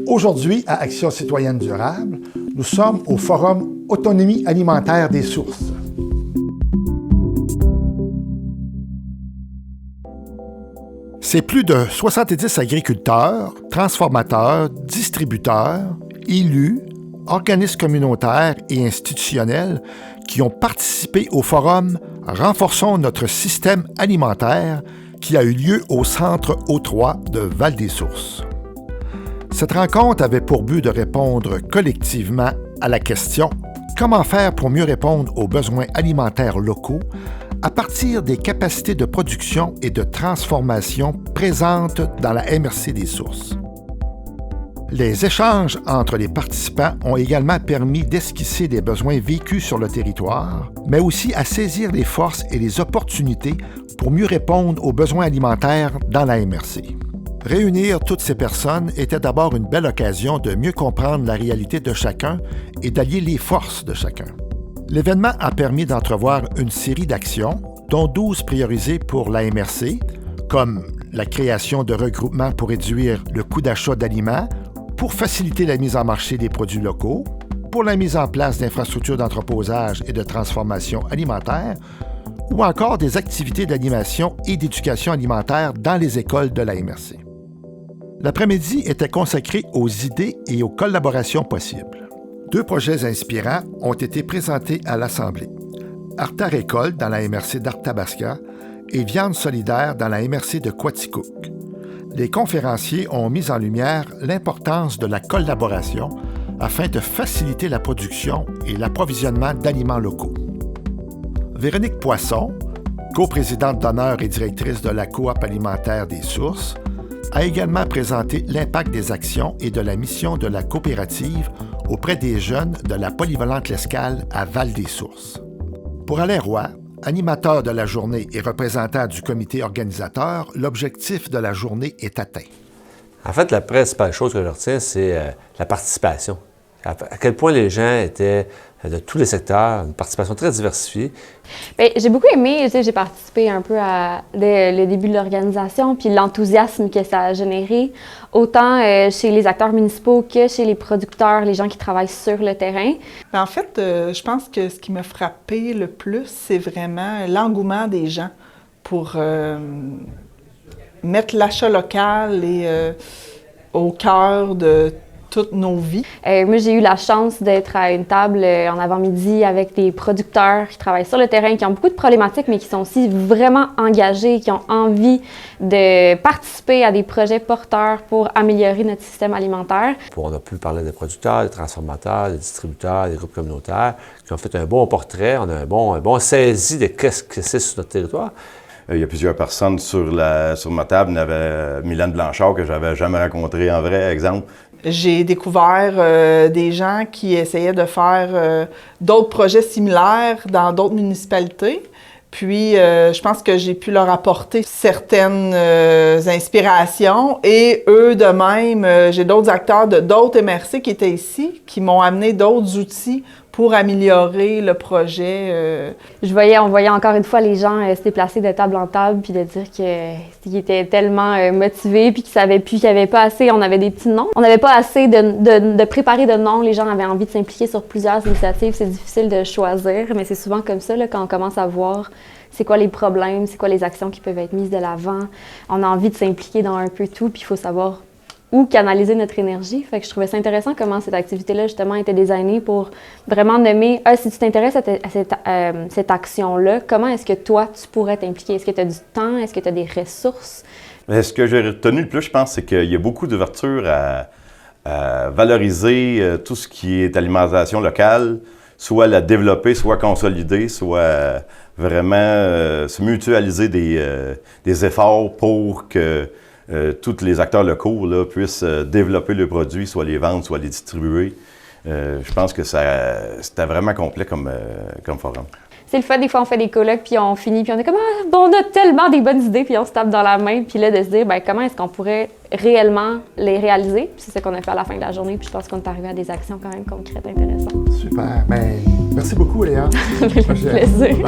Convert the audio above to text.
Aujourd'hui, à Action citoyenne durable, nous sommes au Forum Autonomie alimentaire des sources. C'est plus de 70 agriculteurs, transformateurs, distributeurs, élus, organismes communautaires et institutionnels qui ont participé au forum Renforçons notre système alimentaire qui a eu lieu au Centre O3 de Val-des-Sources. Cette rencontre avait pour but de répondre collectivement à la question « Comment faire pour mieux répondre aux besoins alimentaires locaux à partir des capacités de production et de transformation présentes dans la MRC des sources ». Les échanges entre les participants ont également permis d'esquisser des besoins vécus sur le territoire, mais aussi à saisir les forces et les opportunités pour mieux répondre aux besoins alimentaires dans la MRC. Réunir toutes ces personnes était d'abord une belle occasion de mieux comprendre la réalité de chacun et d'allier les forces de chacun. L'événement a permis d'entrevoir une série d'actions, dont 12 priorisées pour la MRC, comme la création de regroupements pour réduire le coût d'achat d'aliments, pour faciliter la mise en marché des produits locaux, pour la mise en place d'infrastructures d'entreposage et de transformation alimentaire, ou encore des activités d'animation et d'éducation alimentaire dans les écoles de la MRC. L'après-midi était consacré aux idées et aux collaborations possibles. 2 projets inspirants ont été présentés à l'Assemblée. Arta Récolte dans la MRC d'Arthabasca et Viande solidaire dans la MRC de Quaticook. Les conférenciers ont mis en lumière l'importance de la collaboration afin de faciliter la production et l'approvisionnement d'aliments locaux. Véronique Poisson, coprésidente d'honneur et directrice de la Coop alimentaire des sources, a également présenté l'impact des actions et de la mission de la coopérative auprès des jeunes de la polyvalente L'Escale à Val-des-Sources. Pour Alain Roy, animateur de la journée et représentant du comité organisateur, l'objectif de la journée est atteint. En fait, la principale chose que je retiens, c'est la participation. À quel point les gens étaient de tous les secteurs, une participation très diversifiée. Bien, j'ai beaucoup aimé, j'ai participé un peu dès le début de l'organisation, puis l'enthousiasme que ça a généré, autant chez les acteurs municipaux que chez les producteurs, les gens qui travaillent sur le terrain. En fait, je pense que ce qui m'a frappé le plus, c'est vraiment l'engouement des gens pour mettre l'achat local au cœur de toutes nos vies. Moi, j'ai eu la chance d'être à une table en avant-midi avec des producteurs qui travaillent sur le terrain, qui ont beaucoup de problématiques, mais qui sont aussi vraiment engagés, qui ont envie de participer à des projets porteurs pour améliorer notre système alimentaire. On a pu parler des producteurs, des transformateurs, des distributeurs, des groupes communautaires, qui ont fait un bon portrait, on a un bon saisi de qu'est-ce que c'est sur notre territoire. Il y a plusieurs personnes sur ma table. Il y avait Mylène Blanchard, que je n'avais jamais rencontrée en vrai, exemple. J'ai découvert des gens qui essayaient de faire d'autres projets similaires dans d'autres municipalités. Puis, je pense que j'ai pu leur apporter certaines inspirations. Et eux, de même, j'ai d'autres acteurs de d'autres MRC qui étaient ici, qui m'ont amené d'autres outils pour améliorer le projet. On voyait encore une fois les gens se déplacer de table en table puis de dire qu'ils étaient tellement motivés puis qu'ils savaient plus qu'il n'y avait pas assez, on avait des petits noms. On n'avait pas assez de préparer de noms, les gens avaient envie de s'impliquer sur plusieurs initiatives, c'est difficile de choisir, mais c'est souvent comme ça là, quand on commence à voir c'est quoi les problèmes, c'est quoi les actions qui peuvent être mises de l'avant. On a envie de s'impliquer dans un peu tout puis il faut savoir où canaliser notre énergie. Fait que je trouvais ça intéressant comment cette activité-là, justement, était designée pour vraiment nommer si tu t'intéresses à cette action-là, comment est-ce que toi, tu pourrais t'impliquer? Est-ce que tu as du temps? Est-ce que tu as des ressources? Mais ce que j'ai retenu le plus, je pense, c'est qu'il y a beaucoup d'ouverture à valoriser tout ce qui est alimentation locale, soit la développer, soit consolider, soit vraiment se mutualiser des efforts pour que tous les acteurs locaux là, puissent développer le produit, soit les vendre, soit les distribuer. Je pense que c'était vraiment complet comme forum. C'est le fun, des fois on fait des colloques, puis on finit, puis on est comme « Ah, bon, on a tellement des bonnes idées », puis on se tape dans la main, puis là de se dire ben, comment est-ce qu'on pourrait réellement les réaliser. Puis c'est ce qu'on a fait à la fin de la journée, puis je pense qu'on est arrivé à des actions quand même concrètes intéressantes. Super. Ben, merci beaucoup, Léa. Plaisir.